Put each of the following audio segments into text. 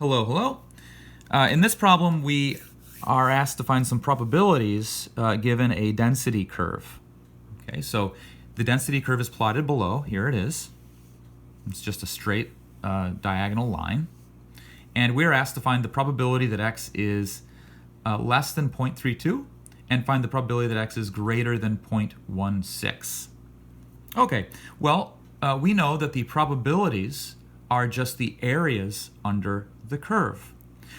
Hello, hello. In this problem, we are asked to find some probabilities given a density curve. Okay, so the density curve is plotted below. Here it is. It's just a straight diagonal line. And we're asked to find the probability that x is less than 0.32 and find the probability that x is greater than 0.16. Okay, well, we know that the probabilities are just the areas under the curve.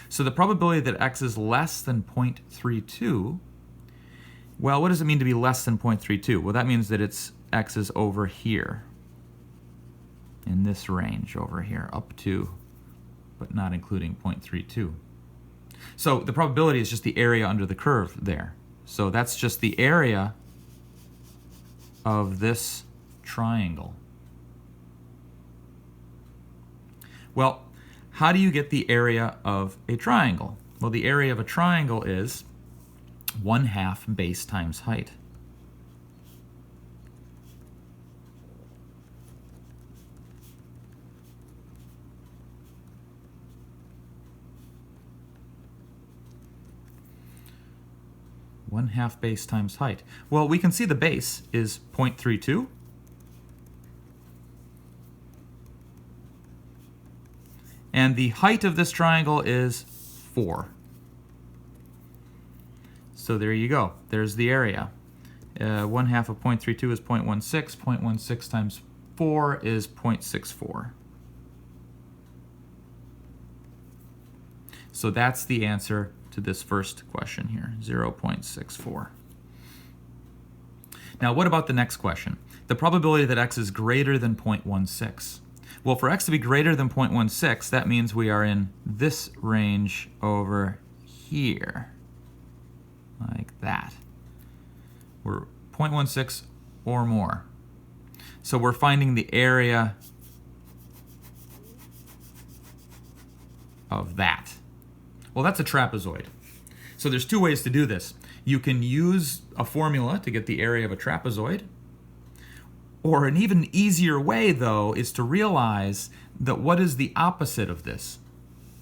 So the probability that x is less than 0.32, well, what does it mean to be less than 0.32? Well, that means that x is over here, in this range over here, up to, but not including 0.32. So the probability is just the area under the curve there. So that's just the area of this triangle. Well, how do you get the area of a triangle? Well, the area of a triangle is 1/2 base times height. One half base times height. Well, we can see the base is 0.32. And the height of this triangle is 4. So there you go. There's the area. 1/2 of 0.32 is 0.16. 0.16 times 4 is 0.64. So that's the answer to this first question here, 0.64. Now, what about the next question? The probability that x is greater than 0.16. Well, for x to be greater than 0.16, that means we are in this range over here, like that. We're 0.16 or more. So we're finding the area of that. Well, that's a trapezoid. So there's two ways to do this. You can use a formula to get the area of a trapezoid. Or an even easier way, though, is to realize that what is the opposite of this?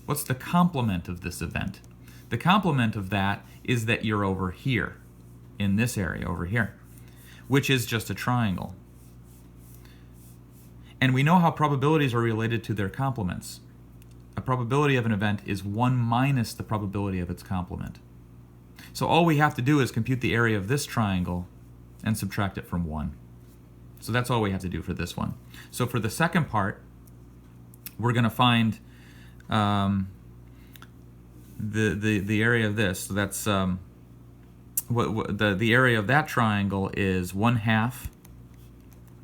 What's the complement of this event? The complement of that is that you're over here, in this area over here, which is just a triangle. And we know how probabilities are related to their complements. A probability of an event is 1 minus the probability of its complement. So all we have to do is compute the area of this triangle and subtract it from 1. So that's all we have to do for this one. So for the second part, we're going to find the area of this. So that's the area of that triangle is 1/2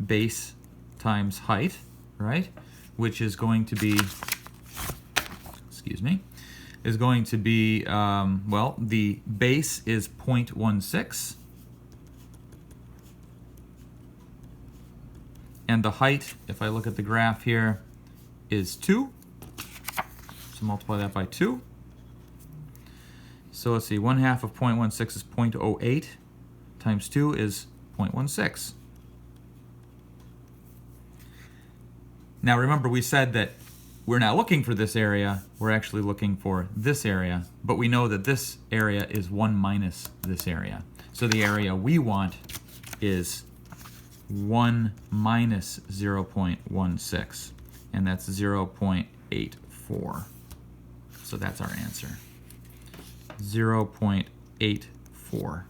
base times height, right? Which is going to be, is going to be, well, the base is 0.16. And the height, if I look at the graph here, is 2. So multiply that by 2. So let's see, 1/2 of 0.16 is 0.08 times 2 is 0.16. Now remember, we said that we're not looking for this area, we're actually looking for this area, but we know that this area is 1 minus this area. So the area we want is 1 minus 0.16, and that's 0.84. So that's our answer, 0.84.